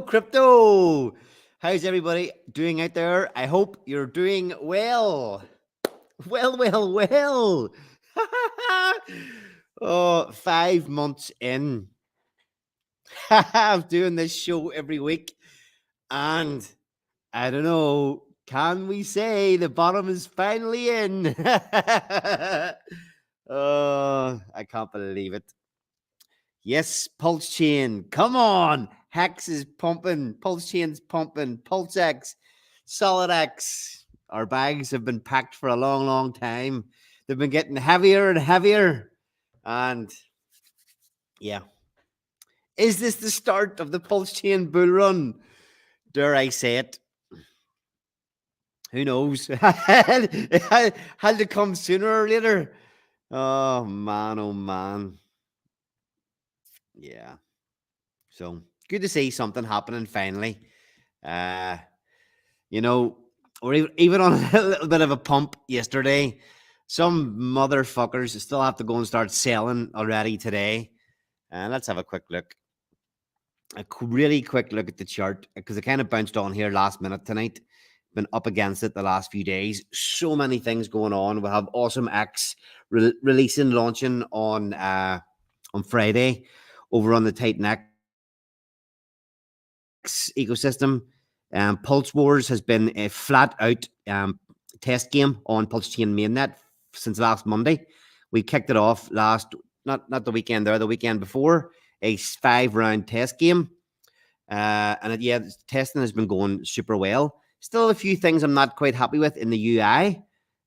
Crypto. How's everybody doing out there? I hope you're doing well. Well. Oh, 5 months in of doing this show every week. And I don't know, can we say the bottom is finally in? Oh, I can't believe it. Yes, Pulsechain. Come on. Hex is pumping. Pulsechain's pumping. PulseX, SolidX. Our bags have been packed for a long time. They've been getting heavier and heavier. And yeah. Is this the start of the Pulsechain bull run? Dare I say it? Who knows? It had to come sooner or later. Oh, man. Yeah. So good to see something happening finally. We're even on a little bit of a pump yesterday. Some motherfuckers still have to go and start selling already today. And let's have a quick look. A really quick look at the chart because it kind of bounced on here last minute tonight. Been up against it the last few days. So many things going on. We have Awesome X releasing, launching on Friday over on the Titan X ecosystem. Pulse Wars has been a flat out test game on Pulsechain mainnet since last Monday. We kicked it off not the weekend there, the weekend before, a 5-round test game. Testing has been going super well. Still a few things I'm not quite happy with in the UI,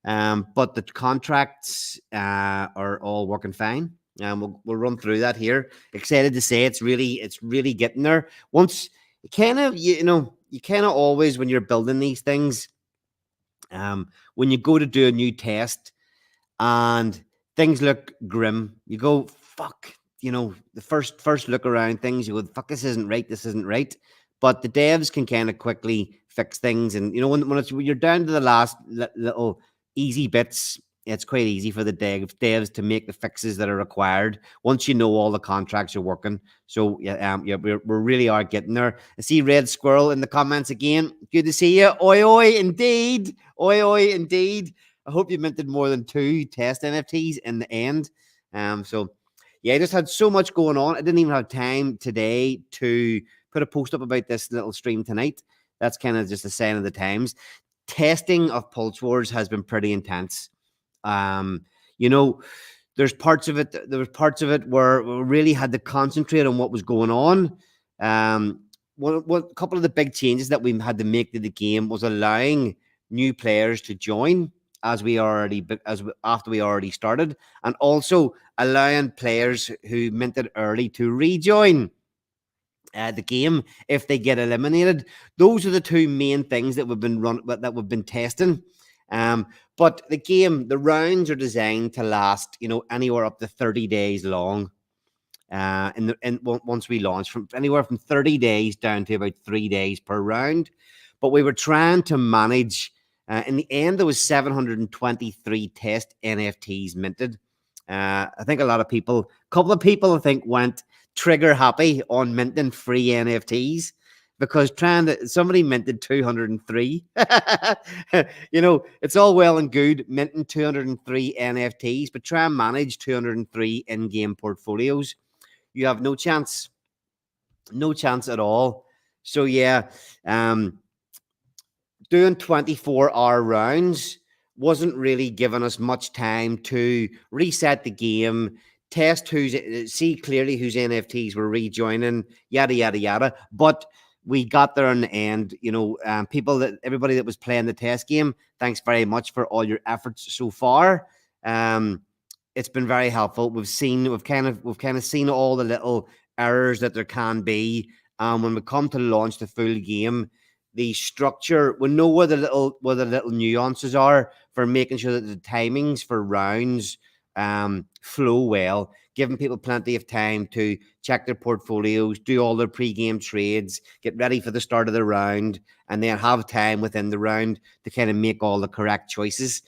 but the contracts are all working fine. We'll run through that here. Excited to say it's really getting there. Once you kind of always, when you're building these things, when you go to do a new test and things look grim, you go, fuck, the first look around things, you go, fuck, this isn't right. But the devs can kind of quickly fix things. And, when you're down to the last little easy bits, it's quite easy for the devs to make the fixes that are required once you know all the contracts are working. So we really are getting there. I see Red Squirrel in the comments again. Good to see you. Oi, indeed. Oi, indeed. I hope you minted more than 2 test NFTs in the end. I just had so much going on. I didn't even have time today to put a post up about this little stream tonight. That's kind of just a sign of the times. Testing of Pulse Wars has been pretty intense. There's parts of it where we really had to concentrate on what was going on. A couple of the big changes that we had to make to the game was allowing new players to join after we already started, and also allowing players who minted early to rejoin the game if they get eliminated. Those are the 2 main things that we've been testing. But the rounds are designed to last, anywhere up to 30 days long. Once we launch, from anywhere from 30 days down to about 3 days per round. But we were trying to manage. In the end, there was 723 test NFTs minted. I think a couple of people, I think, went trigger happy on minting free NFTs because somebody minted 203. It's all well and good minting 203 NFTs, but try and manage 203 in-game portfolios. You have no chance at all. So doing 24-hour rounds wasn't really giving us much time to reset the game, see clearly whose NFTs were rejoining, yada. But we got there in the end. Everybody that was playing the test game, thanks very much for all your efforts so far. It's been very helpful. We've kind of seen all the little errors that there can be. When we come to launch the full game, the structure, we know where the little nuances are for making sure that the timings for rounds flow well, giving people plenty of time to check their portfolios, do all their pre-game trades, get ready for the start of the round, and then have time within the round to kind of make all the correct choices,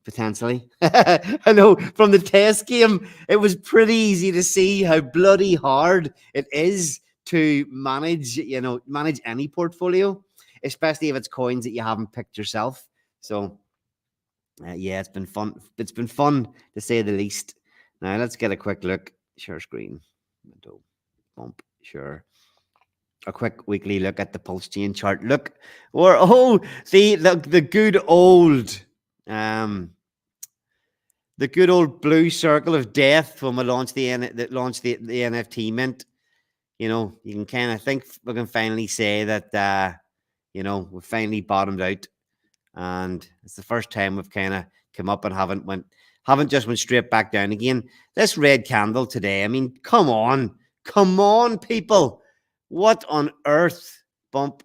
potentially. I know from the test game, it was pretty easy to see how bloody hard it is to manage any portfolio, especially if it's coins that you haven't picked yourself. So yeah, it's been fun. It's been fun to say the least. Now let's get a quick look. Share screen. Window. Bump. Sure. A quick weekly look at the Pulsechain chart. Look, or the good old the good old blue circle of death when we launched the NFT mint. You can kind of think we can finally say that we've finally bottomed out, and it's the first time we've kind of come up and haven't just went straight back down again. This red candle today, I mean, come on, people, what on earth, bump?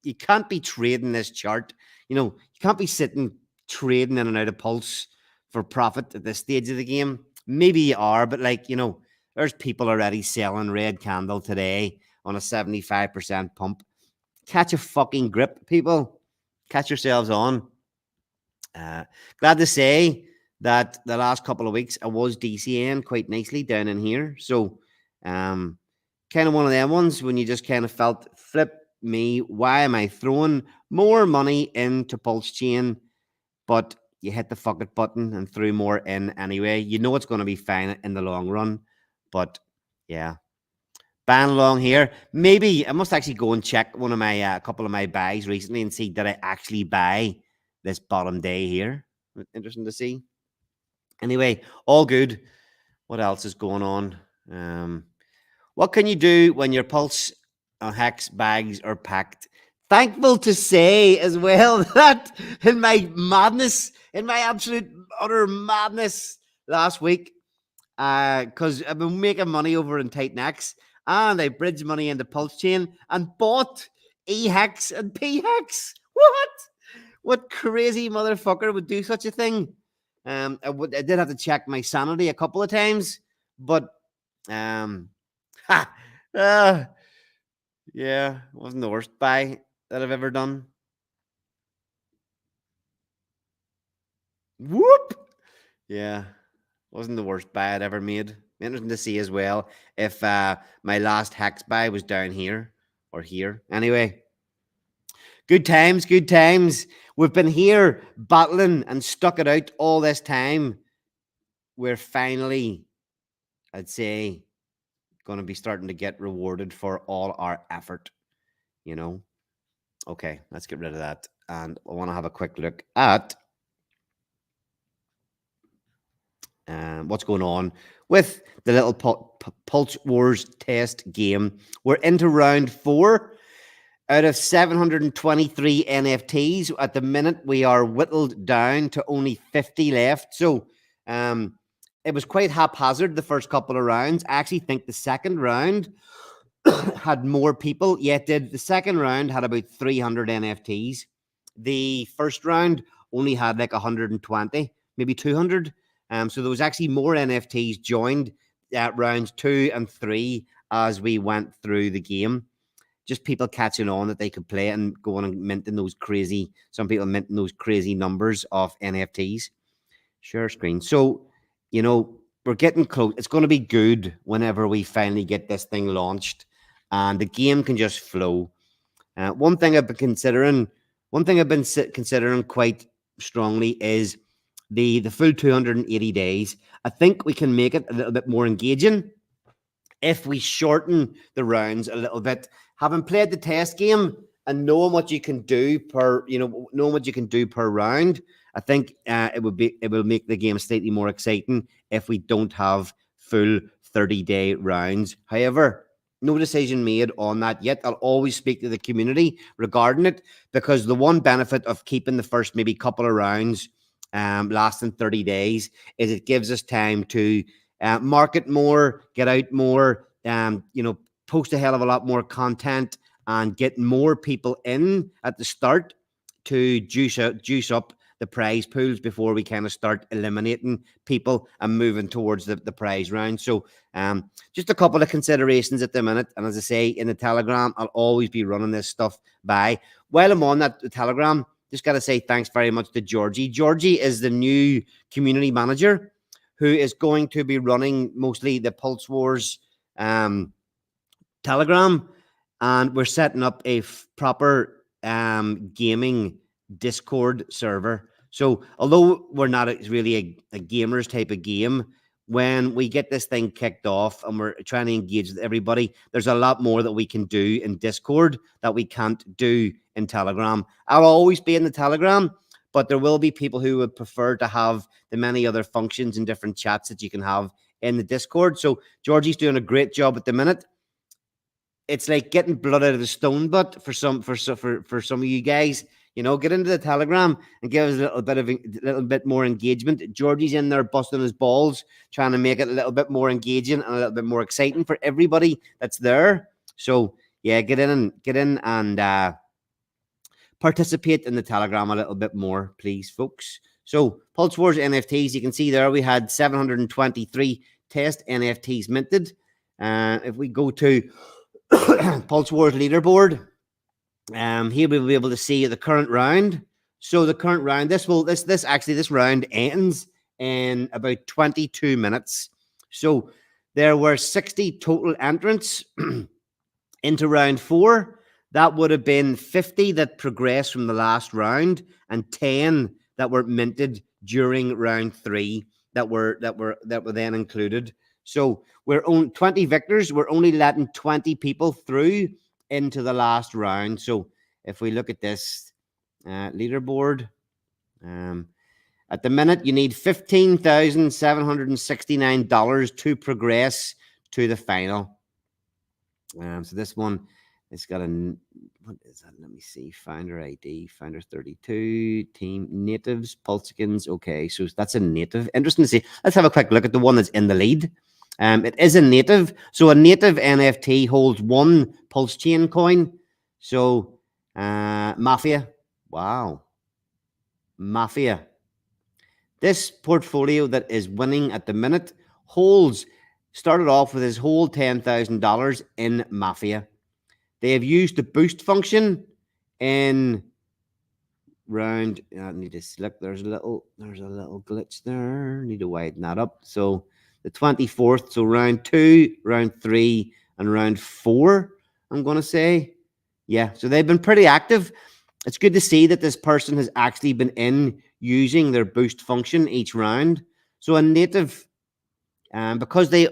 You can't be trading this chart. You can't be sitting trading in and out of Pulse for profit at this stage of the game. Maybe you are, but there's people already selling red candle today on a 75% pump. Catch a fucking grip, people. Catch yourselves on. Glad to say that the last couple of weeks I was DCN quite nicely down in here. So kind of one of them ones when you just kind of felt, flip me, why am I throwing more money into Pulsechain? But you hit the fuck it button and threw more in anyway. You know it's going to be fine in the long run. But yeah, ban along here. Maybe I must actually go and check one of my couple of my buys recently and see did I actually buy this bottom day here. Interesting to see. Anyway, all good. What else is going on? What can you do when your Pulse Hex bags are packed? Thankful to say as well that in my absolute utter madness last week, because I've been making money over in Tight Necks, and I bridged money into Pulsechain and bought E-Hex and P-Hex. What crazy motherfucker would do such a thing? I did have to check my sanity a couple of times, but yeah, it wasn't the worst buy that I've ever done. Whoop! Yeah, wasn't the worst buy I'd ever made. Interesting to see as well if my last hex buy was down here or here. Anyway, good times, good times. We've been here battling and stuck it out all this time. We're finally, I'd say, going to be starting to get rewarded for all our effort, Okay, let's get rid of that. And I want to have a quick look at what's going on with the little Pulse Wars test game. We're into round 4 out of 723 NFTs. At the minute, we are whittled down to only 50 left. So it was quite haphazard the first couple of rounds. I actually think the second round had more people, yet did the second round had about 300 NFTs. The first round only had like 120, maybe 200. So there was actually more NFTs joined at rounds 2 and 3 as we went through the game. Just people catching on that they could play and going and minting those crazy, some people minting those crazy numbers of NFTs. Share screen. So, we're getting close. It's going to be good whenever we finally get this thing launched and the game can just flow. One thing I've been considering quite strongly is the full 280 days. I think we can make it a little bit more engaging if we shorten the rounds a little bit. Having played the test game and knowing what you can do per round, I think it will make the game slightly more exciting if we don't have full 30-day rounds. However, no decision made on that yet. I'll always speak to the community regarding it, because the one benefit of keeping the first maybe couple of rounds lasting 30 days is it gives us time to market more, get out more, post a hell of a lot more content and get more people in at the start to juice up the prize pools before we kind of start eliminating people and moving towards the prize round. So just a couple of considerations at the minute. And as I say, in the Telegram, I'll always be running this stuff by. While I'm on that Telegram, just got to say thanks very much to Georgie. Georgie is the new community manager who is going to be running mostly the Pulse Wars Telegram, and we're setting up a proper gaming Discord server. So although we're not really a gamers type of game, when we get this thing kicked off and we're trying to engage with everybody, there's a lot more that we can do in Discord that we can't do in Telegram. I'll always be in the Telegram, but there will be people who would prefer to have the many other functions and different chats that you can have in the Discord. So Georgie's doing a great job at the minute. It's like getting blood out of the stone, but for some of you guys, you know, get into the Telegram and give us a little bit more engagement. Georgie's in there busting his balls, trying to make it a little bit more engaging and a little bit more exciting for everybody that's there. So yeah, get in and participate in the Telegram a little bit more, please, folks. So Pulse Wars NFTs, you can see there we had 723 test NFTs minted. If we go to Pulse Wars leaderboard, here we'll be able to see the current round. So the current round, this round ends in about 22 minutes. So there were 60 total entrants into round 4. That would have been 50 that progressed from the last round and 10 that were minted during round 3 that were then included. So we're on 20 victors. We're only letting 20 people through into the last round. So if we look at this leaderboard, at the minute you need $15,769 to progress to the final. So this one, it's got a, what is that? Let me see. Founder ID, Founder 32, Team Natives, Pulsechains. Okay, so that's a native. Interesting to see. Let's have a quick look at the one that's in the lead. It is a native. So a native NFT holds 1 Pulsechain coin. So Mafia. Wow. Mafia. This portfolio that is winning at the minute started off with his whole $10,000 in Mafia. They have used the boost function in round. I need to look. There's a little glitch there. Need to widen that up. So the 24th. So round 2, round 3, and round 4. I'm going to say, yeah. So they've been pretty active. It's good to see that this person has actually been in using their boost function each round. So a native. Because they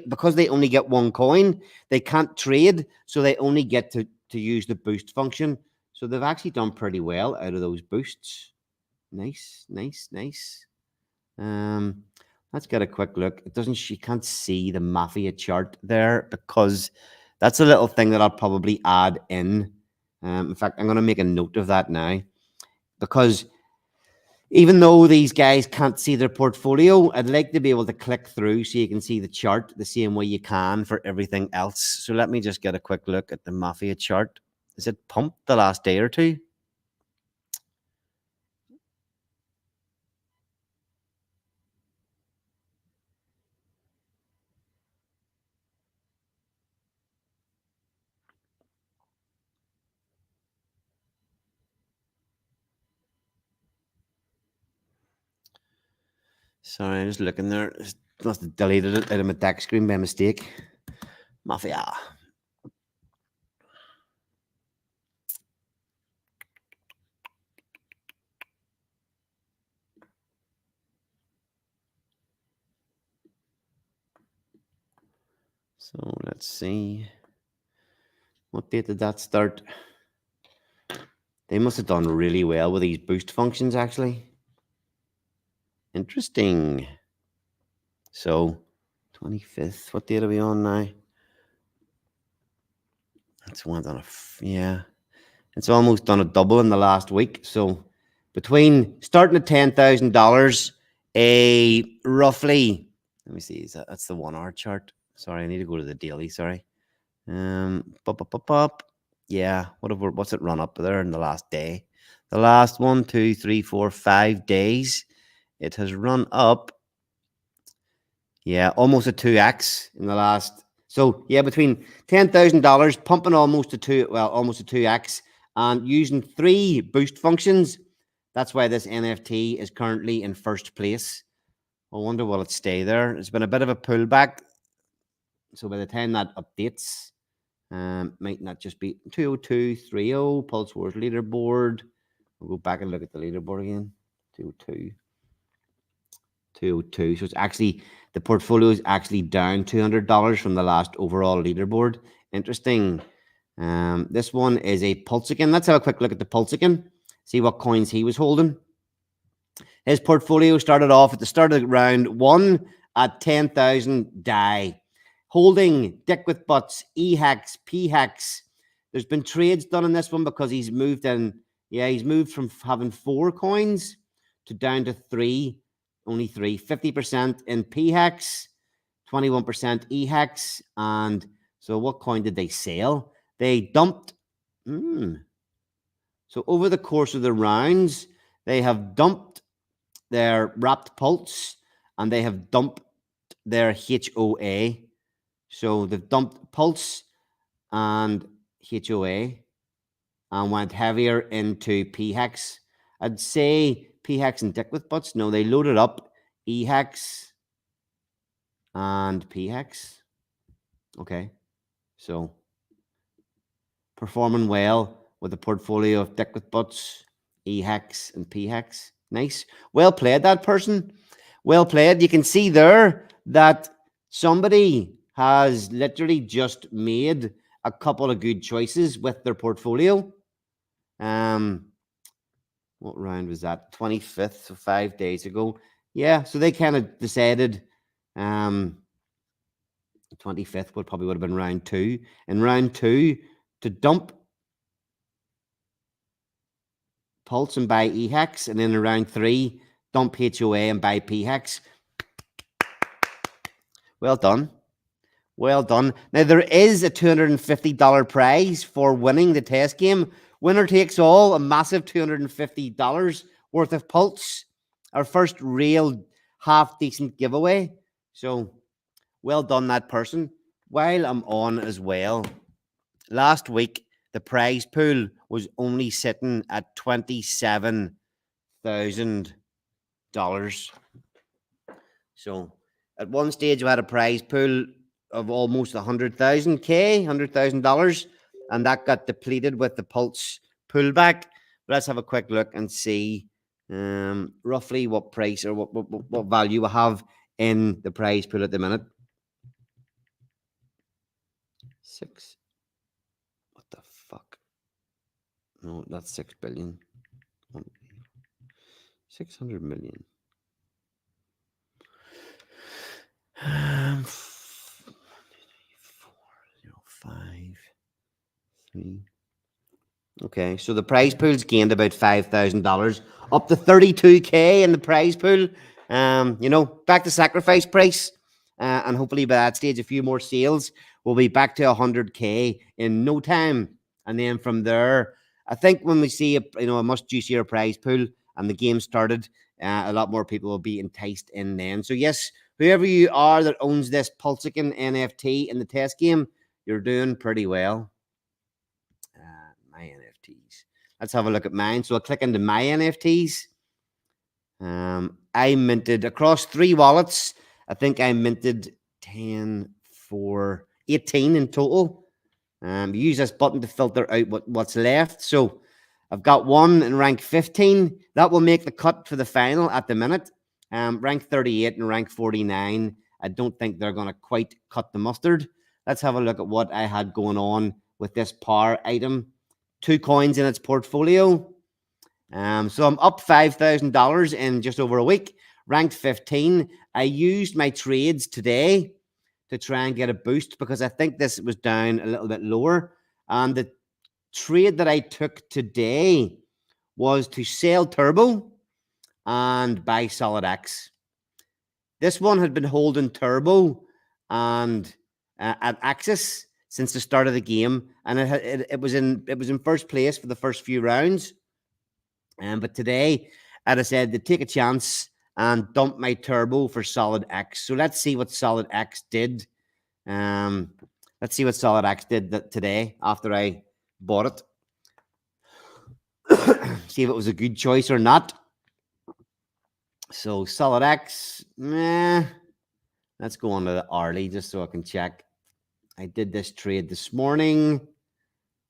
only get 1 coin, they can't trade, so they only get to use the boost function. So they've actually done pretty well out of those boosts. Nice. Let's get a quick look. You can't see the Mafia chart there because that's a little thing that I'll probably add in. In fact, I'm going to make a note of that now, because even though these guys can't see their portfolio, I'd like to be able to click through so you can see the chart the same way you can for everything else. So let me just get a quick look at the Mafia chart. Is it pumped the last day or two? Sorry, I'm just looking there. Must have deleted it out of my deck screen by mistake. Mafia. So let's see. What date did that start? They must have done really well with these boost functions, actually. Interesting. So 25th. What date are we on now? It's it's almost done a double in the last week. So between starting at $10,000, roughly, let me see, that's the 1 hour chart. Sorry, I need to go to the daily. Sorry. Yeah, what's it run up there in the last day? The last 1, 2, 3, 4, 5 days, it has run up. Yeah, almost a 2x in the last. So yeah, between $10,000, pumping almost a 2x, and using 3 boost functions. That's why this NFT is currently in first place. I wonder will it stay there. It's been a bit of a pullback. So by the time that updates, Might not just be 20230 Pulse Wars leaderboard. We'll go back and look at the leaderboard again. 202. 202. So it's actually, the portfolio is actually down $200 from the last overall leaderboard. Interesting. This one is a Pulsechain. Let's have a quick look at the Pulsechain. See what coins he was holding. His portfolio started off at the start of round one at 10,000 DAI. Holding Dick with Butts, E-Hacks, P-Hacks. There's been trades done in this one because he's moved in. Yeah, he's moved from having 4 coins to down to 3. Only 3. 50% in P-Hacks, 21% E-Hacks. And so what coin did they sell? They dumped. So over the course of the rounds, they have dumped their wrapped pulse and they have dumped their HOA. So they've dumped pulse and HOA and went heavier into P-Hex. I'd say P-Hex and Dick with Butts. No, they loaded up E-Hex and P-Hex. Okay. So performing well with a portfolio of Dick with Butts, E-Hex and P-Hex. Nice. Well played, that person. Well played. You can see there that somebody has literally just made a couple of good choices with their portfolio. What round was that? 25th, so 5 days ago. Yeah, so they kind of decided 25th would have been round 2. In round 2, to dump Pulse and buy E-Hex, and then in round 3, dump HOA and buy P-Hex. Well done. Well done. Now, there is a $250 prize for winning the test game. Winner takes all, a massive $250 worth of Pulse. Our first real half-decent giveaway. So, well done, that person. While I'm on as well, last week, the prize pool was only sitting at $27,000. So, at one stage, we had a prize pool of almost $100,000, and that got depleted with the Pulse pullback. But let's have a quick look and see roughly what price or what value we have in the prize pool at the minute. 6. What the fuck? No, that's 6 billion. 600 million. 4, 0, 5, 3. Okay, so the prize pool's gained about $5,000, up to $32K in the prize pool. Back to sacrifice price, and hopefully by that stage, a few more sales, we'll be back to $100K in no time. And then from there, I think when we see a much juicier prize pool and the game started, a lot more people will be enticed in then. So yes, whoever you are that owns this Pulsechain NFT in the test game, you're doing pretty well. My NFTs. Let's have a look at mine. So I'll click into my NFTs. I minted across 3 wallets. I think I minted 10 for 18 in total. Use this button to filter out what's left. So I've got one in rank 15. That will make the cut for the final at the minute. Rank 38 and rank 49. I don't think they're going to quite cut the mustard. Let's have a look at what I had going on with this power item. 2 coins in its portfolio. So I'm up $5,000 in just over a week. Ranked 15. I used my trades today to try and get a boost because I think this was down a little bit lower. And the trade that I took today was to sell Turbo and buy Solid X. This one had been holding Turbo and at Axis since the start of the game, and it was in first place for the first few rounds. But today, as I said, to take a chance and dump my Turbo for Solid X. So let's see what Solid X did. Let's see what Solid X did today after I bought it. See if it was a good choice or not. So Solid X, let's go on to the hourly just so I can check. I did this trade this morning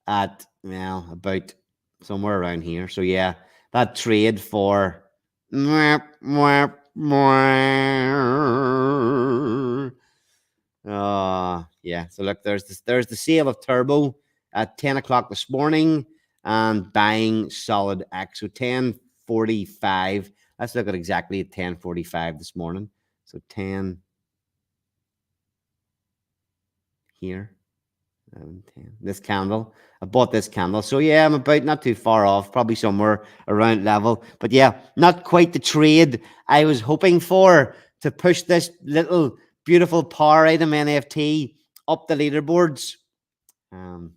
at, well, about somewhere around here. So yeah, that trade for yeah. So look, there's the sale of Turbo at 10 o'clock this morning and buying Solid X. So 10:45. Let's look at exactly at 10:45 this morning. So 10 here. 11, 10. This candle. I bought this candle. So yeah, I'm about not too far off, probably somewhere around level. But yeah, not quite the trade I was hoping for to push this little beautiful power item NFT up the leaderboards. Um,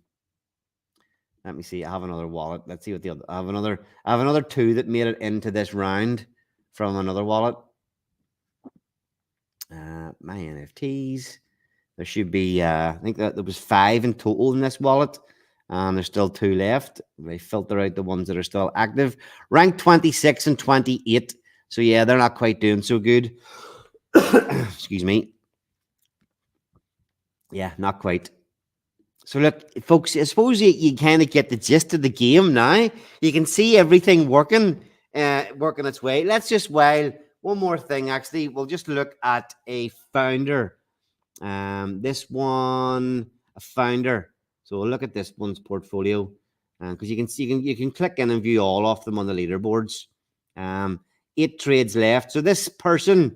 Let me see. I have another wallet. Let's see what the other. I have another two that made it into this round from another wallet. My NFTs. There should be. I think that there was 5 in total in this wallet. There's still 2 left. They filter out the ones that are still active. Rank 26 and 28. So yeah, they're not quite doing so good. Excuse me. Yeah, not quite. So look, folks, I suppose you kind of get the gist of the game now. You can see everything working its way. Let's just, while one more thing, actually, we'll just look at a founder. This one, a founder. So we'll look at this one's portfolio, because you can see you can click in and view all of them on the leaderboards. 8 trades left. So this person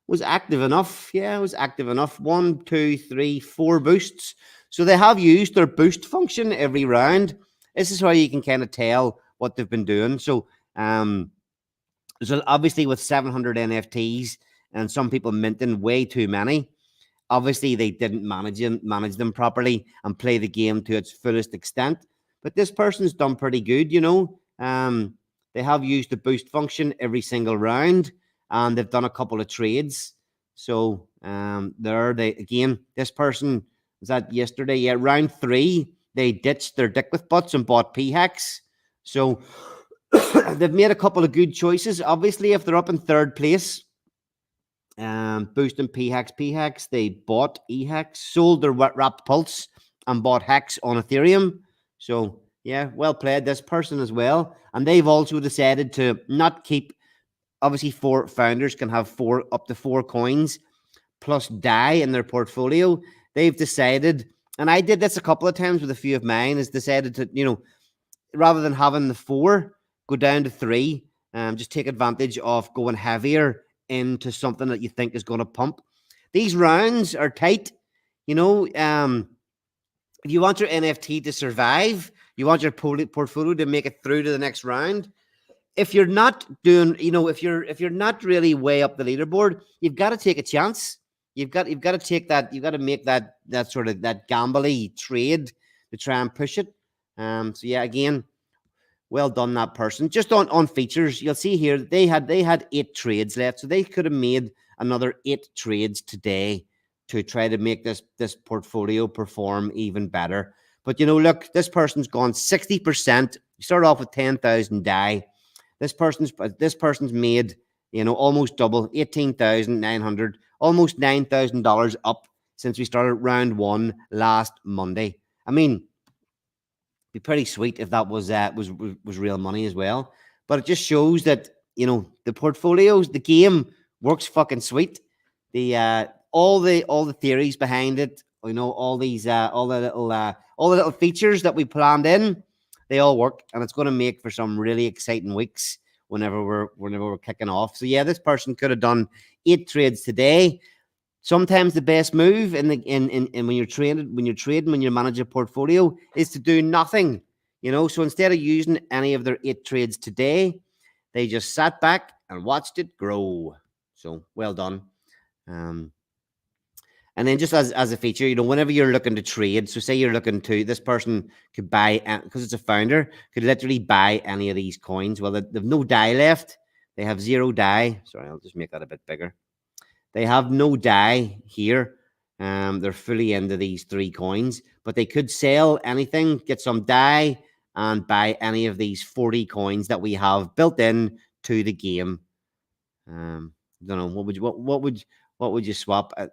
was active enough. Yeah, it was active enough. 1, 2, 3, 4 boosts. So they have used their boost function every round. This is how you can kind of tell what they've been doing. So obviously with 700 NFTs and some people minting way too many, obviously they didn't manage them properly and play the game to its fullest extent. But this person's done pretty good, you know. They have used the boost function every single round, and they've done a couple of trades. So this person was that yesterday. Yeah, round 3, they ditched their dick with butts and bought p-hacks. So they've made a couple of good choices. Obviously, if they're up in 3rd place, boosting p-hacks, they bought e-hacks, sold their wrapped pulse, and bought hacks on Ethereum. So yeah, well played, this person as well. And they've also decided to not keep. Obviously, 4 founders can have up to 4 coins plus DAI in their portfolio. They've decided, and I did this a couple of times with a few of mine, is decided to, rather than having the 4, go down to 3. Just take advantage of going heavier into something that you think is going to pump. These rounds are tight. If you want your NFT to survive, you want your portfolio to make it through to the next round. If you're not doing, if you're not really way up the leaderboard, you've got to take a chance. You've got to take that. You've got to make that sort of that gambly trade to try and push it. So yeah, again, well done, that person. Just on features, you'll see here they had 8 trades left, so they could have made another 8 trades today to try to make this portfolio perform even better. But look, this person's gone 60%. You start off with 10,000 DAI. This person's made almost double, 18,900, almost $9,000 up since we started round 1 last Monday. I mean, be pretty sweet if that was real money as well. But it just shows that the portfolios, the game works fucking sweet. The all the theories behind it, all these all the little features that we planned in, they all work, and it's going to make for some really exciting weeks whenever we're kicking off. So yeah, this person could have done 8 trades today. Sometimes the best move in when you're trading, when you manage a portfolio, is to do nothing. So instead of using any of their 8 trades today, they just sat back and watched it grow. So well done. And then just as a feature, whenever you're looking to trade, so say you're looking to, this person could buy, because it's a founder, could literally buy any of these coins. Well, they've no DAI left. They have 0 DAI. Sorry, I'll just make that a bit bigger. They have no DAI here. They're fully into these 3 coins, but they could sell anything, get some DAI, and buy any of these 40 coins that we have built in to the game. I don't know, what would you swap at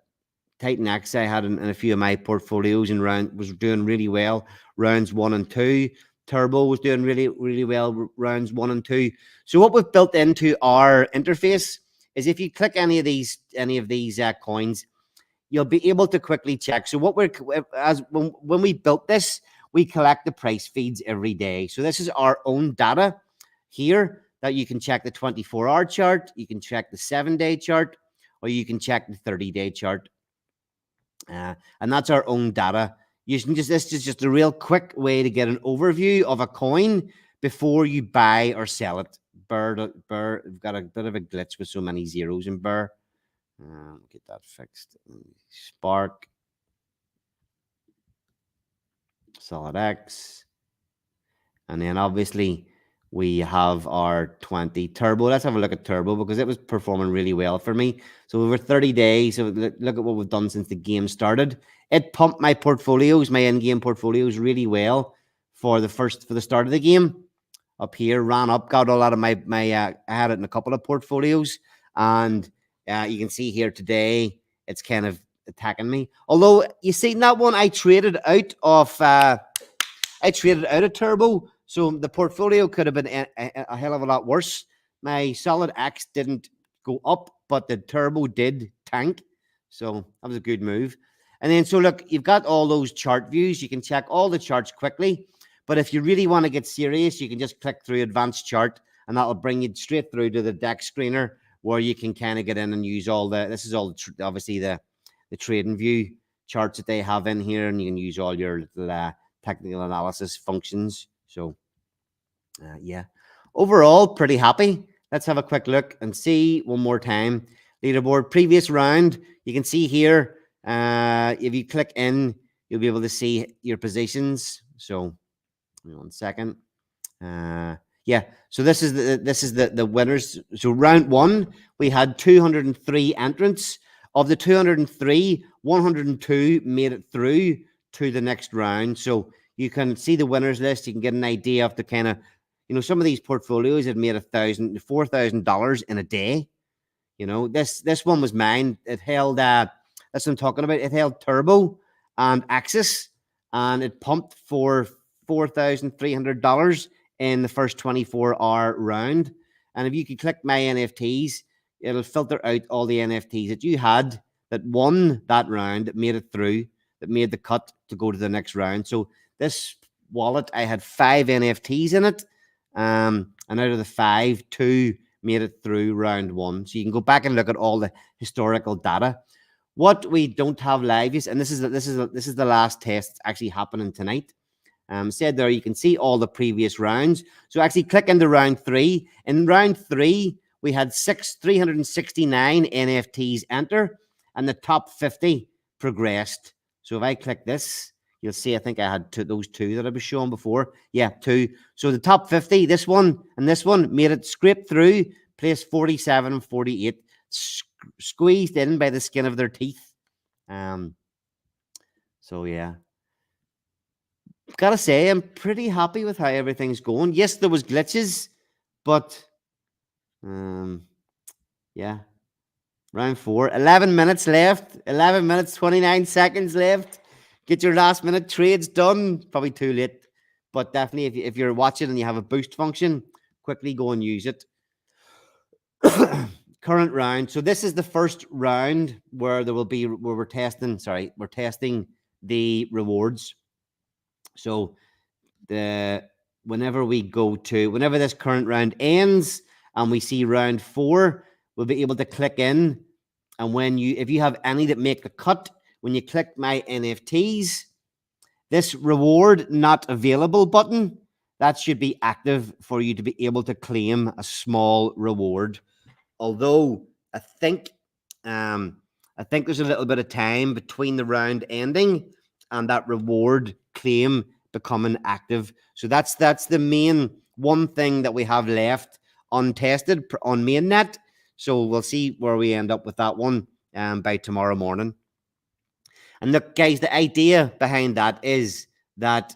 Titan X I had in a few of my portfolios and was doing really well. Rounds 1 and 2. Turbo was doing really well. Rounds 1 and 2. So what we've built into our interface is if you click any of these coins, you'll be able to quickly check. So what when we built this, we collect the price feeds every day. So this is our own data here that you can check the 24-hour chart, you can check the 7-day chart, or you can check the 30-day chart. And that's our own data. This is just a real quick way to get an overview of a coin before you buy or sell it. Burr, we've got a bit of a glitch with so many zeros in Burr. Get that fixed. Spark, Solid X, and then obviously we have our 20 Turbo. Let's have a look at Turbo because it was performing really well for me. So over 30 days, so look at what we've done since the game started. It pumped my portfolios, my in-game portfolios, really well for the start of the game. Up here, ran up, got a lot of my I had it in a couple of portfolios, and you can see here today it's kind of attacking me. Although you see that one, I traded out of Turbo, so the portfolio could have been a hell of a lot worse. My Solid X didn't go up, but the Turbo did tank, so that was a good move. And then, so look, you've got all those chart views. You can check all the charts quickly. But if you really want to get serious, you can just click through advanced chart, and that'll bring you straight through to the deck screener where you can kind of get in and use this is all obviously the trading view charts that they have in here, and you can use all your little technical analysis functions. So yeah, overall, pretty happy. Let's have a quick look and see one more time. Leaderboard, previous round, you can see here, if you click in, you'll be able to see your positions. So 1 second. Yeah, so this is the winners. So round 1, we had 203 entrants. Of the 203, 102 made it through to the next round. So you can see the winners list. You can get an idea of the kind of, some of these portfolios had made $4,000 in a day. This one was mine. It held that's what I'm talking about. It held Turbo and Axis, and it pumped for $4,300 in the first 24-hour round. And if you could click my NFTs, it'll filter out all the NFTs that you had that won that round, that made it through, that made the cut to go to the next round. So this wallet, I had 5 NFTs in it. And out of the 5, 2 made it through round 1. So you can go back and look at all the historical data. What we don't have live is, and this is the last test actually happening tonight. Said there, you can see all the previous rounds. So actually click into round 3. In round 3, we had 369 NFTs enter, and the top 50 progressed. So if I click this, you'll see I think I had those 2 that I was showing before. Yeah, 2. So the top 50, this one and this one, made it scrape through, place 47 and 48, squeezed in by the skin of their teeth. So yeah. Gotta say, I'm pretty happy with how everything's going. Yes, there was glitches, but yeah. Round 4, 11 minutes left. 11 minutes, 29 seconds left. Get your last minute trades done. Probably too late, but definitely if you're watching and you have a boost function, quickly go and use it. Current round. So this is the first round where we're testing the rewards. So whenever this current round ends and we see round 4, we'll be able to click in. And if you have any that make the cut, when you click my NFTs, this reward not available button, that should be active for you to be able to claim a small reward. Although I think there's a little bit of time between the round ending and that reward claim becoming active. So that's the main one thing that we have left untested on mainnet. So we'll see where we end up with that one by tomorrow morning. And look, guys, the idea behind that is that,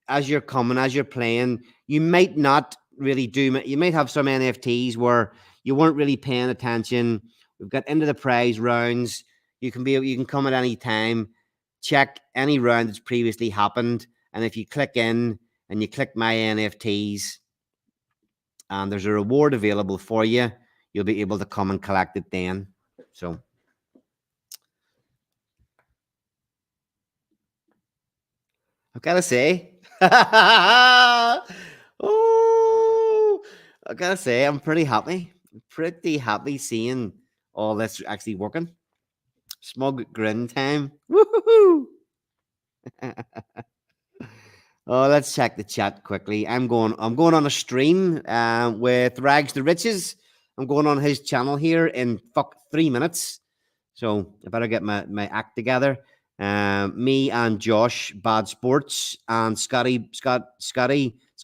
as you're playing, you might not really you might have some NFTs where you weren't really paying attention. We've got into the prize rounds. You can come at any time, check any round that's previously happened, and if you click in and you click my NFTs, and there's a reward available for you, you'll be able to come and collect it then. So I've got to say, oh, I gotta say, I'm pretty happy. Pretty happy seeing all this actually working. Smug grin time. Woohoo! Oh, let's check the chat quickly. I'm going on a stream with Rags to Riches. I'm going on his channel here in 3 minutes. So I better get my act together. Me and Josh, Bad Sports, and Scotty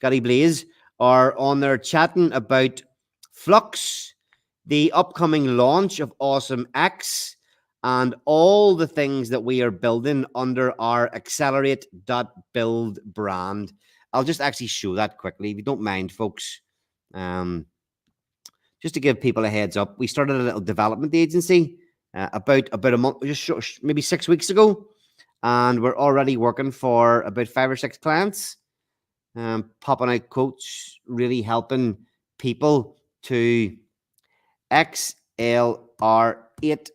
Blaze are on there chatting about Flux, the upcoming launch of Awesome X, and all the things that we are building under our accelerate.build brand. I'll just actually show that quickly, if you don't mind, folks. Just to give people a heads up, we started a little development agency about a month, just maybe 6 weeks ago, and we're already working for about 5 or 6 clients, popping out quotes, really helping people to XLR8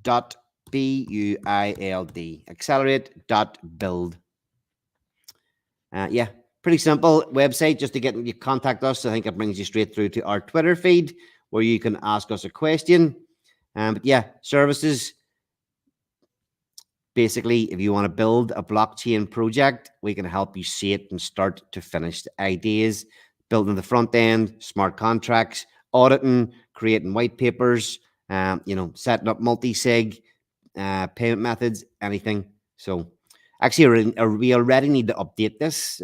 dot build accelerate.build. Yeah, pretty simple website just to get you contact us. I think it brings you straight through to our Twitter feed where you can ask us a question. But yeah, services. Basically, if you want to build a blockchain project, we can help you see it from start to finish. The ideas, building the front end, smart contracts, auditing, creating white papers, setting up multi-sig, payment methods, anything. So actually, we already need to update this.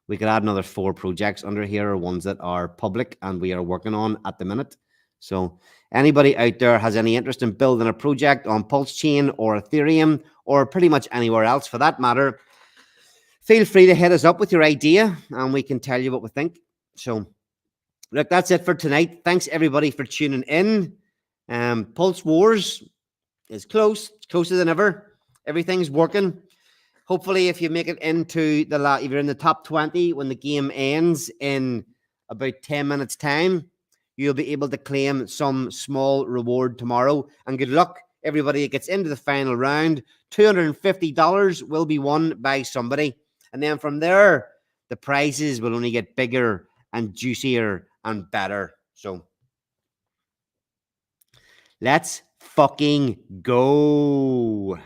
We could add another 4 projects under here, or ones that are public and we are working on at the minute. So anybody out there has any interest in building a project on Pulsechain or Ethereum or pretty much anywhere else for that matter, feel free to hit us up with your idea and we can tell you what we think. So look, that's it for tonight. Thanks everybody for tuning in. Pulse Wars is closer than ever. Everything's working. Hopefully, if you make it into if you're in the top 20 when the game ends in about 10 minutes' time, you'll be able to claim some small reward tomorrow. And good luck, everybody that gets into the final round. $250 will be won by somebody. And then from there, the prizes will only get bigger and juicier and better. So let's fucking go.